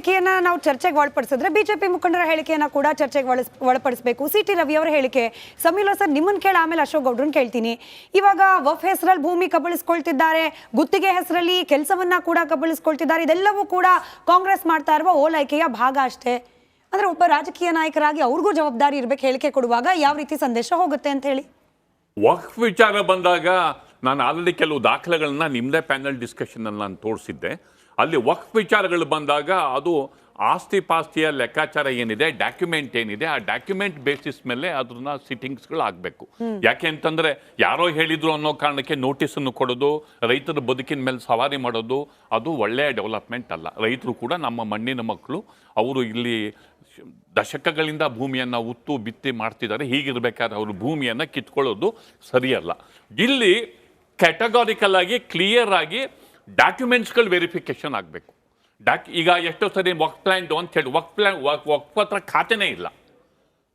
ಹೇಳಿಕೆಯನ್ನ ನಾವು ಚರ್ಚೆಗೆ ಒಳಪಡಿಸಿದ್ರೆ ಬಿಜೆಪಿ ಮುಖಂಡರ ಹೇಳಿಕೆಯನ್ನ ಕೂಡ ಚರ್ಚೆಗೆ ಒಳಪಡಿಸಬೇಕು. ಸಿಟಿ ರವಿ ಅವರ ಹೇಳಿಕೆ ಸಮೀಲ ಸರ್ ನಿಮ್ಮನ್ನ ಕೇಳ ಆಮೇಲೆ ಅಶೋಕ್ ಗೌಡ್ರನ್ನ ಕೇಳ್ತೀನಿ. ಇವಾಗ ವಫ್ ಹೆಸರಲ್ಲಿ ಭೂಮಿ ಕಬಳಿಸ್ಕೊಳ್ತಿದ್ದಾರೆ, ಗುತ್ತಿಗೆ ಹೆಸರಲ್ಲಿ ಕೆಲಸವನ್ನ ಕೂಡ ಕಬಳಿಸ್ಕೊಳ್ತಿದ್ದಾರೆ. ಇದೆಲ್ಲವೂ ಕೂಡ ಕಾಂಗ್ರೆಸ್ ಮಾಡ್ತಾ ಇರುವ ಓಲೈಕೆಯ ಭಾಗ ಅಷ್ಟೇ. ಅಂದ್ರೆ ಒಬ್ಬ ರಾಜಕೀಯ ನಾಯಕರಾಗಿ ಅವ್ರಿಗೂ ಜವಾಬ್ದಾರಿ ಇರ್ಬೇಕು. ಹೇಳಿಕೆ ಕೊಡುವಾಗ ಯಾವ ರೀತಿ ಸಂದೇಶ ಹೋಗುತ್ತೆ ಅಂತ ಹೇಳಿ. ವಕ್ಫ್ ವಿಚಾರ ಬಂದಾಗ ನಾನು ಆಲ್ರೆಡಿ ಕೆಲವು ದಾಖಲೆಗಳನ್ನ ನಿಮ್ಮದೇ ಪ್ಯಾನಲ್ ಡಿಸ್ಕಷನಲ್ಲಿ ನಾನು ತೋರಿಸಿದ್ದೆ. ಅಲ್ಲಿ ವಕ್ಫ್ ವಿಚಾರಗಳು ಬಂದಾಗ ಅದು ಆಸ್ತಿ ಪಾಸ್ತಿಯ ಲೆಕ್ಕಾಚಾರ ಏನಿದೆ, ಡಾಕ್ಯುಮೆಂಟ್ ಏನಿದೆ, ಆ ಡಾಕ್ಯುಮೆಂಟ್ ಬೇಸಿಸ್ ಮೇಲೆ ಅದನ್ನ ಸಿಟ್ಟಿಂಗ್ಸ್ಗಳು ಆಗಬೇಕು. ಯಾಕೆ ಅಂತಂದರೆ ಯಾರೋ ಹೇಳಿದ್ರು ಅನ್ನೋ ಕಾರಣಕ್ಕೆ ನೋಟಿಸನ್ನು ಕೊಡೋದು, ರೈತರ ಬದುಕಿನ ಮೇಲೆ ಸವಾರಿ ಮಾಡೋದು ಅದು ಒಳ್ಳೆಯ ಡೆವಲಪ್ಮೆಂಟ್ ಅಲ್ಲ. ರೈತರು ಕೂಡ ನಮ್ಮ ಮಣ್ಣಿನ ಮಕ್ಕಳು, ಅವರು ಇಲ್ಲಿ ದಶಕಗಳಿಂದ ಭೂಮಿಯನ್ನು ಉತ್ತು ಬಿತ್ತಿ ಮಾಡ್ತಿದ್ದಾರೆ. ಹೀಗಿರ್ಬೇಕಾದ್ರೆ ಅವರು ಭೂಮಿಯನ್ನು ಕಿತ್ಕೊಳ್ಳೋದು ಸರಿಯಲ್ಲ. ಇಲ್ಲಿ ಕ್ಯಾಟಗಾರಿಕಲ್ ಆಗಿ ಕ್ಲಿಯರ್ ಆಗಿ ಡಾಕ್ಯುಮೆಂಟ್ಸ್ಗಳು ವೆರಿಫಿಕೇಶನ್ ಆಗಬೇಕು. ಈಗ ಎಷ್ಟೋ ಸರಿ ವಕ್ಫ್ ಪ್ಲ್ಯಾನ್ ಅಂತ ಹೇಳಿ ವಕ್ಫ್ ಹತ್ರ ಖಾತೆನೇ ಇಲ್ಲ,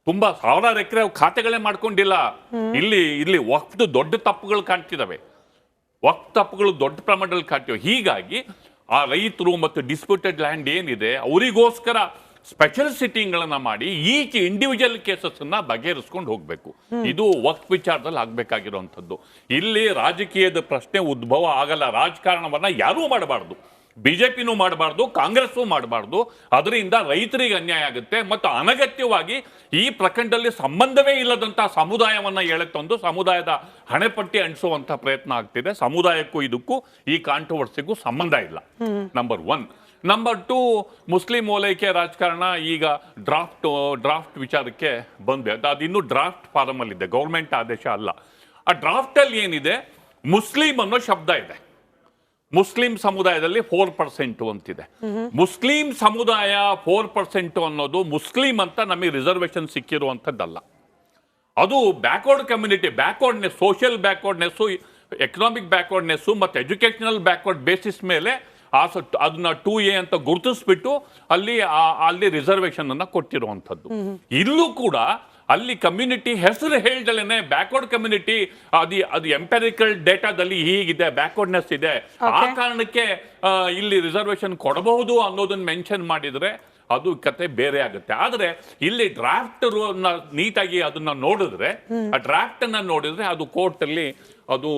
ತುಂಬ ಸಾವಿರಾರು ಎಕರೆ ಖಾತೆಗಳೇ ಮಾಡ್ಕೊಂಡಿಲ್ಲ. ಇಲ್ಲಿ ವಕ್ಫ್ದು ದೊಡ್ಡ ತಪ್ಪುಗಳು ಕಾಣ್ತಿದ್ದಾವೆ, ವಕ್ಫ್ ತಪ್ಪುಗಳು ದೊಡ್ಡ ಪ್ರಮಾಣದಲ್ಲಿ ಕಾಣ್ತಿವೆ. ಹೀಗಾಗಿ ಆ ರೈತರು ಮತ್ತು ಡಿಸ್ಪ್ಯೂಟೆಡ್ ಲ್ಯಾಂಡ್ ಏನಿದೆ ಅವರಿಗೋಸ್ಕರ ಸ್ಪೆಷಲ್ ಸಿಟ್ಟಿಂಗ್ಗಳನ್ನ ಮಾಡಿ ಈಚ್ ಇಂಡಿವಿಜುವಲ್ ಕೇಸಸ್ಸನ್ನ ಬಗೆಹರಿಸ್ಕೊಂಡು ಹೋಗಬೇಕು. ಇದು ವಕ್ಫ್ ವಿಚಾರದಲ್ಲಿ ಆಗಬೇಕಾಗಿರುವಂಥದ್ದು. ಇಲ್ಲಿ ರಾಜಕೀಯದ ಪ್ರಶ್ನೆ ಉದ್ಭವ ಆಗಲ್ಲ. ರಾಜಕಾರಣವನ್ನ ಯಾರೂ ಮಾಡಬಾರ್ದು, ಬಿಜೆಪಿನೂ ಮಾಡಬಾರ್ದು, ಕಾಂಗ್ರೆಸ್ಸೂ ಮಾಡಬಾರ್ದು. ಅದರಿಂದ ರೈತರಿಗೆ ಅನ್ಯಾಯ ಆಗುತ್ತೆ ಮತ್ತು ಅನಗತ್ಯವಾಗಿ ಈ ಪ್ರಕರಣದಲ್ಲಿ ಸಂಬಂಧವೇ ಇಲ್ಲದಂಥ ಸಮುದಾಯವನ್ನು ಎಳೆತಂದು ಸಮುದಾಯದ ಹಣೆಪಟ್ಟಿ ಅಂಟಿಸುವಂಥ ಪ್ರಯತ್ನ ಆಗ್ತಿದೆ. ಸಮುದಾಯಕ್ಕೂ ಇದಕ್ಕೂ ಈ ಕಾಂಟ್ರವರ್ಸಿಗೂ ಸಂಬಂಧ ಇಲ್ಲ. ನಂಬರ್ 1. ನಂಬರ್ 2, ಮುಸ್ಲಿಂ ಓಲೈಕೆ ರಾಜಕಾರಣ ಈಗ ಡ್ರಾಫ್ಟ್ ವಿಚಾರಕ್ಕೆ ಬಂದೆ. ಅದು ಇನ್ನೂ ಡ್ರಾಫ್ಟ್ ಫಾರಮಲ್ಲಿದೆ, ಗೌರ್ಮೆಂಟ್ ಆದೇಶ ಅಲ್ಲ. ಆ ಡ್ರಾಫ್ಟಲ್ಲಿ ಏನಿದೆ, ಮುಸ್ಲಿಂ ಅನ್ನೋ ಶಬ್ದ ಇದೆ. ಮುಸ್ಲಿಂ ಸಮುದಾಯದಲ್ಲಿ 4% ಅಂತಿದೆ. ಮುಸ್ಲಿಂ ಸಮುದಾಯ 4% ಅನ್ನೋದು ಮುಸ್ಲಿಂ ಅಂತ ನಮಗೆ ರಿಸರ್ವೇಶನ್ ಸಿಕ್ಕಿರುವಂಥದ್ದಲ್ಲ. ಅದು backward community, backwardness, social backwardness, economic backwardness ಮತ್ತು ಎಜುಕೇಷನಲ್ ಬ್ಯಾಕ್ವರ್ಡ್ ಬೇಸಿಸ್ ಮೇಲೆ ಅದನ್ನ 2A ಅಂತ ಗುರುತಿಸ್ಬಿಟ್ಟು ಅಲ್ಲಿ ರಿಸರ್ವೇಶನ್ ಅನ್ನ ಕೊಟ್ಟಿರುವಂಥದ್ದು. ಇಲ್ಲೂ ಕೂಡ ಅಲ್ಲಿ ಕಮ್ಯುನಿಟಿ ಹೆಸರು ಹೇಳ್ದಲೇನೆ ಬ್ಯಾಕ್ವರ್ಡ್ ಕಮ್ಯುನಿಟಿ, ಅದು ಎಂಪೆರಿಕಲ್ ಡೇಟಾದಲ್ಲಿ ಹೀಗಿದೆ, ಬ್ಯಾಕ್ವರ್ಡ್ನೆಸ್ ಇದೆ, ಆ ಕಾರಣಕ್ಕೆ ಇಲ್ಲಿ ರಿಸರ್ವೇಶನ್ ಕೊಡಬಹುದು ಅನ್ನೋದನ್ನ ಮೆನ್ಷನ್ ಮಾಡಿದ್ರೆ ಅದು ಕತೆ ಬೇರೆ ಆಗುತ್ತೆ. ಆದ್ರೆ ಇಲ್ಲಿ ಡ್ರಾಫ್ಟ್ ನೀಟಾಗಿ ಅದನ್ನ ನೋಡಿದ್ರೆ, ಆ ಡ್ರಾಫ್ಟ್ ಅನ್ನ ನೋಡಿದ್ರೆ ಅದು ಕೋರ್ಟ್ ಅಲ್ಲಿ ಅದು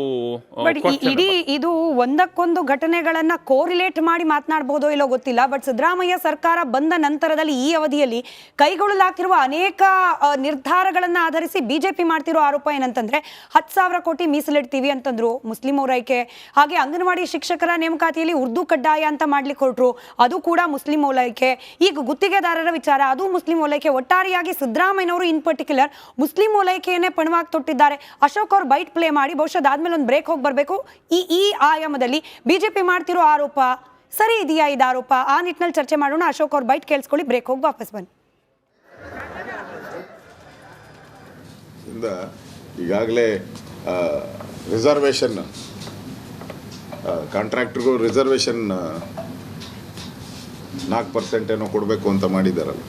ಇಡೀ ಇದು ಒಂದಕ್ಕೊಂದು ಘಟನೆಗಳನ್ನ ಕೋರಿಲೇಟ್ ಮಾಡಿ ಮಾತನಾಡಬಹುದೋ ಇಲ್ಲೋ ಗೊತ್ತಿಲ್ಲ. ಬಟ್ ಸಿದ್ದರಾಮಯ್ಯ ಸರ್ಕಾರ ಬಂದ ನಂತರದಲ್ಲಿ ಈ ಅವಧಿಯಲ್ಲಿ ಕೈಗೊಳ್ಳಲಾಗಿರುವ ಅನೇಕ ನಿರ್ಧಾರಗಳನ್ನ ಆಧರಿಸಿ ಬಿಜೆಪಿ ಮಾಡ್ತಿರೋ ಆರೋಪ ಏನಂತಂದ್ರೆ 10,000 ಕೋಟಿ ಮೀಸಲಿಡ್ತೀವಿ ಅಂತಂದ್ರು ಮುಸ್ಲಿಂ ಓಲೈಕೆ. ಹಾಗೆ ಅಂಗನವಾಡಿ ಶಿಕ್ಷಕರ ನೇಮಕಾತಿಯಲ್ಲಿ ಉರ್ದು ಕಡ್ಡಾಯ ಅಂತ ಮಾಡ್ಲಿಕ್ಕೆ ಹೊರಟ್ರು, ಅದು ಕೂಡ ಮುಸ್ಲಿಂ ಓಲೈಕೆ. ಈಗ ಗುತ್ತಿಗೆದಾರರ ವಿಚಾರ, ಅದು ಮುಸ್ಲಿಂ ಓಲೈಕೆ. ಒಟ್ಟಾರೆಯಾಗಿ ಸಿದ್ದರಾಮಯ್ಯನವರು ಇನ್ ಪರ್ಟಿಕ್ಯುಲರ್ ಮುಸ್ಲಿಂ ಓಲೈಕೆಯನ್ನೇ ಪಣವಾಗಿ ತೊಟ್ಟಿದ್ದಾರೆ. ಅಶೋಕ್ ಅವರು ಬೈಟ್ ಪ್ಲೇ ಮಾಡಿ ಬಹುಶಃ ಆದ್ಮೇಲೆ ಒಂದು ಬ್ರೇಕ್ ಹೋಗಿ ಬರಬೇಕು. ಈ ಆಯಾಮದಲ್ಲಿ ಬಿಜೆಪಿ ಮಾಡ್ತಿರೋ ಆರೋಪ ಸರಿ ಇದೆಯಾ? ಇದು ಆರೋಪ, ಆ ನಿಟ್ಟಿನಲ್ಲಿ ಚರ್ಚೆ ಮಾಡೋಣ. ಅಶೋಕ್ ಅವ್ರ ಬೈಟ್ ಕೇಳಿಸ್ಕೊಳ್ಳಿ, ಬ್ರೇಕ್ ಹೋಗಿ ವಾಪಸ್ ಬನ್ನಿ. ಈಗಾಗಲೇ ರಿಸರ್ವೇಷನ್ ಕಾಂಟ್ರಾಕ್ಟರ್ಗೂ ರಿಸರ್ವೇಷನ್ 4% ಏನೋ ಕೊಡಬೇಕು ಅಂತ ಮಾಡಿದಾರಲ್ಲ.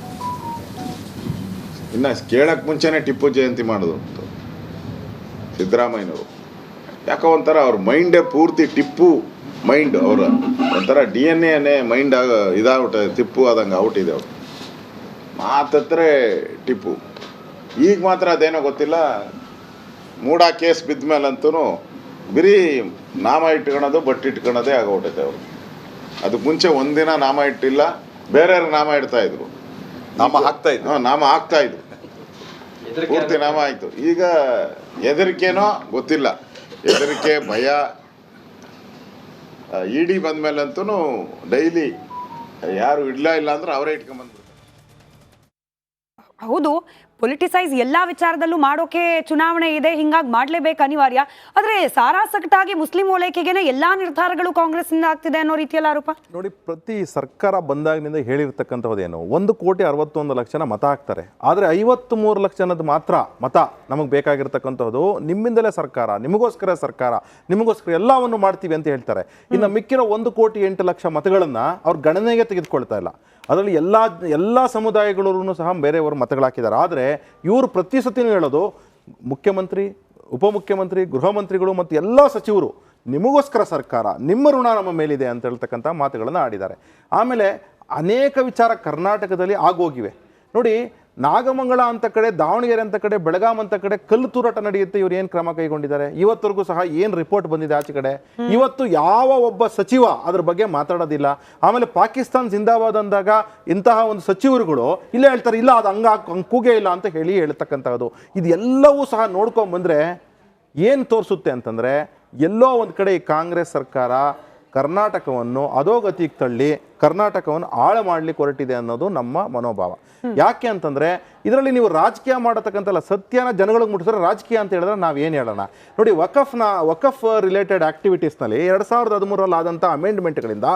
ಇನ್ನು ಕೇಳಕ್ಕೆ ಮುಂಚೆನೇ ಟಿಪ್ಪು ಜಯಂತಿ ಮಾಡೋದು ಸಿದ್ದರಾಮಯ್ಯನವರು. ಯಾಕೋ ಒಂಥರ ಅವ್ರ ಮೈಂಡೇ ಪೂರ್ತಿ ಟಿಪ್ಪು ಮೈಂಡ್, ಅವರ ಒಂಥರ DNA ಮೈಂಡ್ ಇದಾಗ್ಬಿಟ್ಟೆ, ಟಿಪ್ಪು ಆದಂಗೆ ಔಟಿದೆ ಅವರು. ಮಾತತ್ರ ಟಿಪ್ಪು. ಈಗ ಮಾತ್ರ ಅದೇನೋ ಗೊತ್ತಿಲ್ಲ, ಮೂಡ ಕೇಸ್ ಬಿದ್ದ ಮೇಲಂತೂ ಬರೀ ನಾಮ ಇಟ್ಕೊಳೋದು ಬಟ್ಟೆ ಇಟ್ಕೊಳೋದೇ ಆಗೋಗ್ಬಿಟ್ಟೈತೆ ಅವರು. ಅದಕ್ಕೆ ಮುಂಚೆ ಒಂದಿನ ನಾಮ ಇಟ್ಟಿಲ್ಲ, ಬೇರೆಯವ್ರಿಗೆ ನಾಮ ಇಡ್ತಾಯಿದ್ರು, ನಾಮ ಹಾಕ್ತಾಯಿದ್ರು, ಪೂರ್ತಿ ನಾಮ ಆಯಿತು. ಈಗ ಹೆದರಿಕೆನೋ ಗೊತ್ತಿಲ್ಲ, ಹೆದರಿಕೆ ಭಯ. ಇಡಿ ಬಂದ್ಮೇಲಂತೂ ಡೈಲಿ ಯಾರು ಇಲ್ಲ ಅಂದ್ರೆ ಅವರೇ ಇಟ್ಕೊಂಡ್ಬಂದ್ಬಿಡ್ತಾರೆ. ಹೌದು, ಪೊಲಿಟಿಸೈಸ್ ಎಲ್ಲ ವಿಚಾರದಲ್ಲೂ ಮಾಡೋಕೆ ಚುನಾವಣೆ ಇದೆ, ಹಿಂಗಾಗಿ ಮಾಡಲೇಬೇಕು ಅನಿವಾರ್ಯ. ಆದರೆ ಸಾರಾಸಗಟಾಗಿ ಮುಸ್ಲಿಂ ಓಲೈಕೆಗೆ ಎಲ್ಲ ನಿರ್ಧಾರಗಳು ಕಾಂಗ್ರೆಸ್ನಿಂದ ಆಗ್ತಿದೆ ಅನ್ನೋ ರೀತಿಯಲ್ಲಿ ಆರೋಪ. ನೋಡಿ, ಪ್ರತಿ ಸರ್ಕಾರ ಬಂದಾಗಿನಿಂದ ಹೇಳಿರ್ತಕ್ಕಂಥದ್ದೇನು, 1,61,00,000 ಮತ ಹಾಕ್ತಾರೆ. ಆದರೆ 53 ಲಕ್ಷದ ಮಾತ್ರ ಮತ ನಮಗೆ ಬೇಕಾಗಿರ್ತಕ್ಕಂಥದ್ದು. ನಿಮ್ಮಿಂದಲೇ ಸರ್ಕಾರ, ನಿಮಗೋಸ್ಕರ ಸರ್ಕಾರ, ನಿಮಗೋಸ್ಕರ ಎಲ್ಲವನ್ನು ಮಾಡ್ತೀವಿ ಅಂತ ಹೇಳ್ತಾರೆ. ಇನ್ನು ಮಿಕ್ಕಿರೋ 1,08,00,000 ಮತಗಳನ್ನು ಅವ್ರು ಗಣನೆಗೆ ತೆಗೆದುಕೊಳ್ತಾ ಇಲ್ಲ. ಅದರಲ್ಲಿ ಎಲ್ಲ ಸಮುದಾಯಗಳೂ ಸಹ ಬೇರೆಯವರು ಮತಗಳಾಕಿದ್ದಾರೆ. ಆದರೆ ಇವರು ಪ್ರತಿ ಸತಿನೂ ಹೇಳೋದು, ಮುಖ್ಯಮಂತ್ರಿ, ಉಪಮುಖ್ಯಮಂತ್ರಿ, ಗೃಹ ಮಂತ್ರಿಗಳು ಮತ್ತು ಎಲ್ಲ ಸಚಿವರು ನಿಮಗೋಸ್ಕರ ಸರ್ಕಾರ, ನಿಮ್ಮ ಋಣ ನಮ್ಮ ಮೇಲಿದೆ ಅಂತ ಹೇಳ್ತಕ್ಕಂಥ ಮಾತುಗಳನ್ನು ಆಡಿದ್ದಾರೆ. ಆಮೇಲೆ ಅನೇಕ ವಿಚಾರ ಕರ್ನಾಟಕದಲ್ಲಿ ಆಗೋಗಿವೆ. ನೋಡಿ, ನಾಗಮಂಗಲ ಅಂತ ಕಡೆ, ದಾವಣಗೆರೆ ಅಂತ ಕಡೆ, ಬೆಳಗಾಂ ಅಂತ ಕಡೆ ಕಲ್ಲು ತೂರಾಟ ನಡೆಯುತ್ತೆ. ಇವ್ರು ಏನು ಕ್ರಮ ಕೈಗೊಂಡಿದ್ದಾರೆ? ಇವತ್ತರೆಗೂ ಸಹ ಏನು ರಿಪೋರ್ಟ್ ಬಂದಿದೆ ಆಚೆ ಕಡೆ? ಇವತ್ತು ಯಾವ ಒಬ್ಬ ಸಚಿವ ಅದ್ರ ಬಗ್ಗೆ ಮಾತಾಡೋದಿಲ್ಲ. ಆಮೇಲೆ ಪಾಕಿಸ್ತಾನ್ ಜಿಂದಾಬಾದ್ ಅಂದಾಗ ಇಂತಹ ಒಂದು ಸಚಿವರುಗಳು ಇಲ್ಲೇ ಹೇಳ್ತಾರೆ, ಇಲ್ಲ ಅದು ಹಂಗೆ ಕೂಗೇ ಇಲ್ಲ ಅಂತ ಹೇಳಿ ಹೇಳ್ತಕ್ಕಂಥದ್ದು. ಇದೆಲ್ಲವೂ ಸಹ ನೋಡ್ಕೊಂಬಂದ್ರೆ ಏನು ತೋರಿಸುತ್ತೆ ಅಂತಂದರೆ, ಎಲ್ಲೋ ಒಂದು ಕಡೆ ಈ ಕಾಂಗ್ರೆಸ್ ಸರ್ಕಾರ ಕರ್ನಾಟಕವನ್ನು ಅಧೋಗತಿಗೆ ತಳ್ಳಿ ಕರ್ನಾಟಕವನ್ನು ಹಾಳು ಮಾಡಲಿಕ್ಕೆ ಹೊರಟಿದೆ ಅನ್ನೋದು ನಮ್ಮ ಮನೋಭಾವ. ಯಾಕೆ ಅಂತಂದರೆ, ಇದರಲ್ಲಿ ನೀವು ರಾಜಕೀಯ ಮಾಡತಕ್ಕಂಥಲ್ಲ, ಸತ್ಯನ ಜನಗಳಿಗೆ ಮುಟ್ಟಿಸಿದ್ರೆ ರಾಜಕೀಯ ಅಂತ ಹೇಳಿದ್ರೆ ನಾವೇನು ಹೇಳೋಣ? ನೋಡಿ, ವಕಫ್ ರಿಲೇಟೆಡ್ ಆಕ್ಟಿವಿಟೀಸ್ನಲ್ಲಿ 2013 ಆದಂಥ ಅಮೆಂಡ್ಮೆಂಟ್ಗಳಿಂದ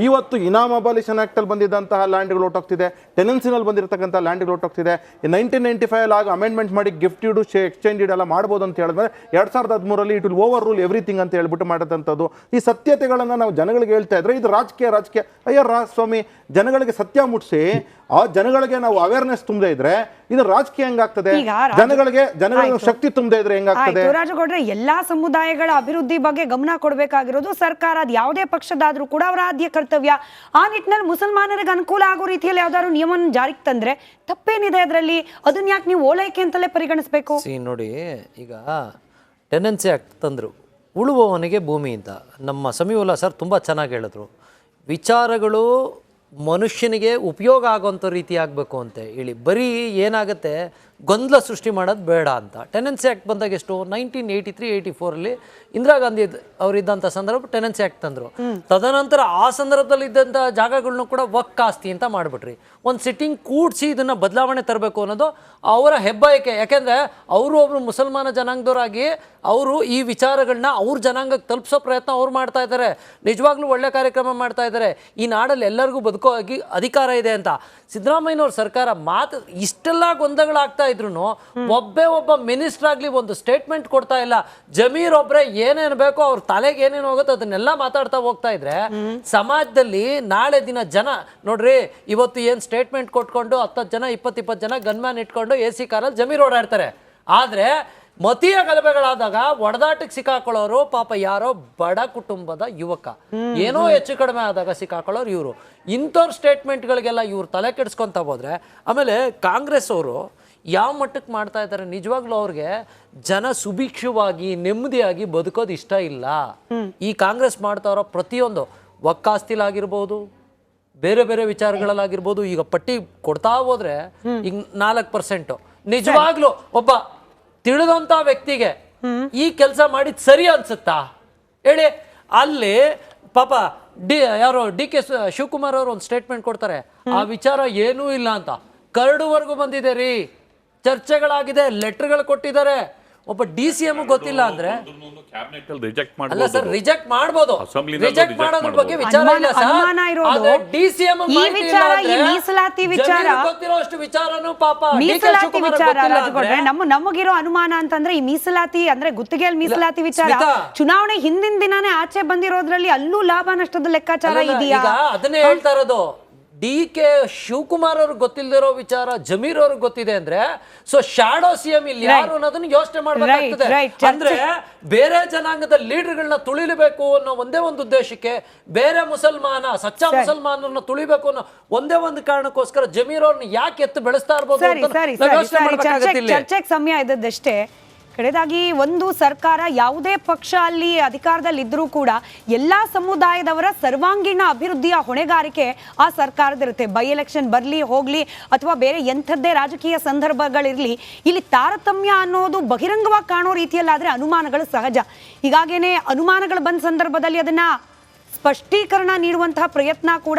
ಇವತ್ತು ಇನಾಮ್ ಅಬಾಲಿಷನ್ ಆ್ಯಕ್ಟಲ್ಲಿ ಬಂದಿದ್ದಂತಹ ಲ್ಯಾಂಡ್ಗಳು ಹೊಟ್ಟೋಗ್ತಿದೆ, ಟೆನೆನ್ಸಿನಲ್ಲಿ ಬಂದಿರತಕ್ಕಂಥ ಲ್ಯಾಂಡ್ಗಳು ಹೊಟ್ಟೋಗ್ತಿದೆ. 1995 ಆಗ ಅಮೆಂಡ್ಮೆಂಟ್ ಮಾಡಿ ಗಿಫ್ಟೆಡ್ ಎಕ್ಸ್ಚೇಂಜ್ ಎಲ್ಲ ಮಾಡ್ಬೋದು ಅಂತ ಹೇಳಿದ್ರೆ 2013 it will over rule everything ಅಂತ ಹೇಳ್ಬಿಟ್ಟು ಮಾಡಿದಂಥದ್ದು. ಈ ಸತ್ಯತೆಗಳನ್ನು ನಾವು ಜನಗಳಿಗೆ ಹೇಳ್ತಾ ಇದ್ರೆ ಇದು ರಾಜಕೀಯ. ಅಯ್ಯೋ ಸ್ವಾಮಿ, ಜನಗಳಿಗೆ ಸತ್ಯ ಮುಟ್ಟಿಸಿ ಆ ಜನಗಳಿಗೆ ನಾವು ಅವೇರ್ನೆಸ್ ತುಂಬದೇ ಇದ್ರೆ ಇದು ರಾಜಕೀಯ ಹೆಂಗಾಗ್ತದೆ? ಜನಗಳಿಗೆ ಶಕ್ತಿ ತುಂಬದೇ ಇದ್ರೆ ಹೆಂಗಾಗ್ತದೆ? ರಾಜಗೌಡ್ರೆ, ಎಲ್ಲಾ ಸಮುದಾಯಗಳ ಅಭಿವೃದ್ಧಿ ಬಗ್ಗೆ ಗಮನ ಕೊಡಬೇಕಾಗಿರೋದು ಸರ್ಕಾರ, ಅದು ಯಾವುದೇ ಪಕ್ಷದಾದ್ರೂ ಕೂಡ ಅವರ ಆದ್ಯ ಕರ್ತವ್ಯ. ಆ ನಿಟ್ಟಿನಲ್ಲಿ ಮುಸಲ್ಮಾನರಿಗೆ ಅನುಕೂಲ ಆಗೋ ರೀತಿಯಲ್ಲಿ ಯಾವ್ದಾದ್ರು ನಿಯಮನ ಜಾರಿಗೆ ತಂದ್ರೆ ತಪ್ಪೇನಿದೆ ಅದರಲ್ಲಿ? ಅದನ್ನ ಯಾಕೆ ನೀವು ಓಲೈಕೆ ಅಂತಲೇ ಪರಿಗಣಿಸಬೇಕು? ನೋಡಿ, ಈಗ ಟೆನೆನ್ಸಿ ಆಕ್ಟ್ ತಂದ್ರು, ಉಳುವವನಿಗೆ ಭೂಮಿ ಅಂತ. ನಮ್ಮ ಸಮೀವುಲ್ಲಾ ಸರ್ ತುಂಬ ಚೆನ್ನಾಗಿ ಹೇಳಿದ್ರು, ವಿಚಾರಗಳು ಮನುಷ್ಯನಿಗೆ ಉಪಯೋಗ ಆಗೋಂಥ ರೀತಿ ಆಗಬೇಕು ಅಂತ ಹೇಳಿ. ಬರೀ ಏನಾಗುತ್ತೆ, ಗೊಂದಲ ಸೃಷ್ಟಿ ಮಾಡೋದು ಬೇಡ ಅಂತ. ಟೆನೆನ್ಸಿ ಆ್ಯಕ್ಟ್ ಬಂದಾಗ ಎಷ್ಟು 1983-84 ಇಂದಿರಾ ಗಾಂಧಿ ಅವರಿದ್ದಂಥ ಸಂದರ್ಭ ಟೆನೆನ್ಸಿ ಆ್ಯಕ್ಟ್ ತಂದರು. ತದನಂತರ ಆ ಸಂದರ್ಭದಲ್ಲಿ ಇದ್ದಂಥ ಜಾಗಗಳನ್ನೂ ಕೂಡ ವಕ್ ಆಸ್ತಿ ಅಂತ ಮಾಡಿಬಿಟ್ರಿ. ಒಂದು ಸಿಟ್ಟಿಂಗ್ ಕೂಡಿಸಿ ಇದನ್ನು ಬದಲಾವಣೆ ತರಬೇಕು ಅನ್ನೋದು ಅವರ ಹೆಬ್ಬಯಕೆ. ಯಾಕೆಂದರೆ ಅವರು ಒಬ್ಬರು ಮುಸಲ್ಮಾನ ಜನಾಂಗದವರಾಗಿ ಅವರು ಈ ವಿಚಾರಗಳನ್ನ ಅವ್ರ ಜನಾಂಗಕ್ಕೆ ತಲುಪಿಸೋ ಪ್ರಯತ್ನ ಅವ್ರು ಮಾಡ್ತಾ ಇದ್ದಾರೆ. ನಿಜವಾಗ್ಲೂ ಒಳ್ಳೆ ಕಾರ್ಯಕ್ರಮ ಮಾಡ್ತಾ ಇದ್ದಾರೆ. ಈ ನಾಡಲ್ಲಿ ಎಲ್ಲರಿಗೂ ಬದುಕೋ ಅಧಿಕಾರ ಇದೆ ಅಂತ ಸಿದ್ದರಾಮಯ್ಯನವ್ರ ಸರ್ಕಾರ ಇಷ್ಟೆಲ್ಲ ಗೊಂದಲಗಳಾಗ್ತಾ ಇದ್ರು ಒಬ್ಬ ಮಿನಿಸ್ಟರ್ ಆಗಲಿ ಒಂದು ಸ್ಟೇಟ್ಮೆಂಟ್ ಕೊಡ್ತಾ ಇಲ್ಲ. ಜಮೀರ್ ಒಬ್ಬರೇ ಏನೇನು ಬೇಕೋ ಅವ್ರ ತಲೆಗೆ ಏನೇನು ಹೋಗುತ್ತೋ ಅದನ್ನೆಲ್ಲ ಮಾತಾಡ್ತಾ ಹೋಗ್ತಾ ಇದ್ರೆ ಸಮಾಜದಲ್ಲಿ ನಾಳೆ ದಿನ ಜನ ನೋಡ್ರಿ, ಇವತ್ತು ಏನು ಸ್ಟೇಟ್ಮೆಂಟ್ ಕೊಟ್ಕೊಂಡು 10 ಜನ 20 ಜನ ಗನ್ಮ್ಯಾನ್ ಇಟ್ಕೊಂಡು AC ಕಾರಲ್ಲಿ ಜಮೀರ್ ಓಡಾಡ್ತಾರೆ. ಆದರೆ ಮತೀಯ ಗಲಭೆಗಳಾದಾಗ ಒಡೆದಾಟಕ್ಕೆ ಸಿಕ್ಕಾಕೊಳ್ಳೋರು ಪಾಪ ಯಾರೋ ಬಡ ಕುಟುಂಬದ ಯುವಕ, ಏನೋ ಹೆಚ್ಚು ಕಡಿಮೆ ಆದಾಗ ಸಿಕ್ಕಾಕೊಳ್ಳೋರು ಇವರು. ಇಂಥವ್ರ ಸ್ಟೇಟ್ಮೆಂಟ್ಗಳಿಗೆಲ್ಲ ಇವ್ರು ತಲೆ ಕೆಡಿಸ್ಕೊಂತ ಹೋದ್ರೆ ಆಮೇಲೆ ಕಾಂಗ್ರೆಸ್ ಅವರು ಯಾವ ಮಟ್ಟಕ್ಕೆ ಮಾಡ್ತಾ ಇದ್ದಾರೆ? ನಿಜವಾಗ್ಲೂ ಅವ್ರಿಗೆ ಜನ ಸುಭಿಕ್ಷವಾಗಿ ನೆಮ್ಮದಿಯಾಗಿ ಬದುಕೋದು ಇಷ್ಟ ಇಲ್ಲ. ಈ ಕಾಂಗ್ರೆಸ್ ಮಾಡ್ತಾ ಇರೋ ಪ್ರತಿಯೊಂದು ಒಕ್ಕಾಸ್ತಿಲಾಗಿರ್ಬೋದು, ಬೇರೆ ಬೇರೆ ವಿಚಾರಗಳಲ್ಲಾಗಿರ್ಬೋದು, ಈಗ ಪಟ್ಟಿ ಕೊಡ್ತಾ ಹೋದ್ರೆ ಈಗ 4%. ನಿಜವಾಗ್ಲೂ ಒಬ್ಬ ತಿಳಿದಂತ ವ್ಯಕ್ತಿಗೆ ಈ ಕೆಲಸ ಮಾಡಿದ್ ಸರಿ ಅನ್ಸುತ್ತಾ ಹೇಳಿ? ಅಲ್ಲಿ ಪಾಪ ಯಾರೋ DK ಶಿವಕುಮಾರ್ ಅವರು ಒಂದು ಸ್ಟೇಟ್ಮೆಂಟ್ ಕೊಡ್ತಾರೆ, ಆ ವಿಚಾರ ಏನೂ ಇಲ್ಲ ಅಂತ. ಕರಡುವರೆಗೂ ಬಂದಿದೆ ರೀ, ಚರ್ಚೆಗಳಾಗಿದೆ, ಲೆಟರ್ಗಳು ಕೊಟ್ಟಿದ್ದಾರೆ. ಒಬ್ಬ DCM ಗೊತ್ತಿಲ್ಲ ಅಂದ್ರೆ ಅಲ್ಲ ಸರ್, ರಿಜೆಕ್ಟ್ ಮಾಡ್ಬೋದು. ರಿಜೆಕ್ಟ್ ಮಾಡೋದ್ರ ಬಗ್ಗೆ ವಿಚಾರ ಇಲ್ಲ ಸರ್. ಆದ್ರೆ DCM ಮೀಸಲಾತಿ ವಿಚಾರ ಗೊತ್ತಿರೋಷ್ಟು ವಿಚಾರನೂ ಪಾಪ ಮೀಸಲಾತಿ ವಿಚಾರ ನಮಗಿರೋ ಅನುಮಾನ ಅಂತಂದ್ರೆ ಈ ಮೀಸಲಾತಿ ಅಂದ್ರೆ ಗುತ್ತಿಗೆಯಲ್ಲಿ ಮೀಸಲಾತಿ ವಿಚಾರ ಚುನಾವಣೆ ಹಿಂದಿನ ದಿನಾನೇ ಆಚೆ ಬಂದಿರೋದ್ರಲ್ಲಿ ಅಲ್ಲೂ ಲಾಭ ನಷ್ಟದ ಲೆಕ್ಕಾಚಾರ ಇದೆಯಾ? ಅದನ್ನೇ ಹೇಳ್ತಾ ಇರೋದು. DK ಶಿವಕುಮಾರ್ ಅವ್ರಿಗೆ ಗೊತ್ತಿಲ್ಲದಿರೋ ವಿಚಾರ ಜಮೀರ್ ಅವ್ರಿಗೆ ಗೊತ್ತಿದೆ ಅಂದ್ರೆ ಸೊ ಶಾಡೋ CM ಇಲ್ಲಿ ಯಾರು ಅನ್ನೋದನ್ನ ಯೋಚನೆ ಮಾಡ್ಬೇಕಾಗ್ತದೆ. ಅಂದ್ರೆ ಬೇರೆ ಜನಾಂಗದ ಲೀಡರ್ಗಳನ್ನ ತುಳಿಬೇಕು ಅನ್ನೋ ಒಂದೇ ಒಂದು ಉದ್ದೇಶಕ್ಕೆ, ಬೇರೆ ಸಚ್ಚಾ ಮುಸಲ್ಮಾನರನ್ನ ತುಳಿಬೇಕು ಅನ್ನೋ ಒಂದೇ ಒಂದು ಕಾರಣಕ್ಕೋಸ್ಕರ ಜಮೀರ್ ಅವ್ರನ್ನ ಯಾಕೆ ಎತ್ತು ಬೆಳೆಸ್ತಾ ಇರ್ಬೋದು? ಚರ್ಚೆಗೆ ಸಮಯ ಇದ್ದದ್ದಷ್ಟೇ. ಕಡೆದಾಗಿ ಒಂದು ಸರ್ಕಾರ ಯಾವುದೇ ಪಕ್ಷ ಅಲ್ಲಿ ಅಧಿಕಾರದಲ್ಲಿ ಇದ್ರೂ ಕೂಡ ಎಲ್ಲಾ ಸಮುದಾಯದವರ ಸರ್ವಾಂಗೀಣ ಅಭಿವೃದ್ಧಿಯ ಹೊಣೆಗಾರಿಕೆ ಆ ಸರ್ಕಾರದಿರುತ್ತೆ. ಬೈ ಎಲೆಕ್ಷನ್ ಬರ್ಲಿ ಹೋಗ್ಲಿ ಅಥವಾ ಬೇರೆ ಎಂಥದ್ದೇ ರಾಜಕೀಯ ಸಂದರ್ಭಗಳಿರ್ಲಿ, ಇಲ್ಲಿ ತಾರತಮ್ಯ ಅನ್ನೋದು ಬಹಿರಂಗವಾಗಿ ಕಾಣೋ ರೀತಿಯಲ್ಲಾದ್ರೆ ಅನುಮಾನಗಳು ಸಹಜ. ಹೀಗಾಗೇನೆ ಅನುಮಾನಗಳು ಬಂದ ಸಂದರ್ಭದಲ್ಲಿ ಅದನ್ನ ಸ್ಪಷ್ಟೀಕರಣ ನೀಡುವಂತಹ ಪ್ರಯತ್ನ ಕೂಡ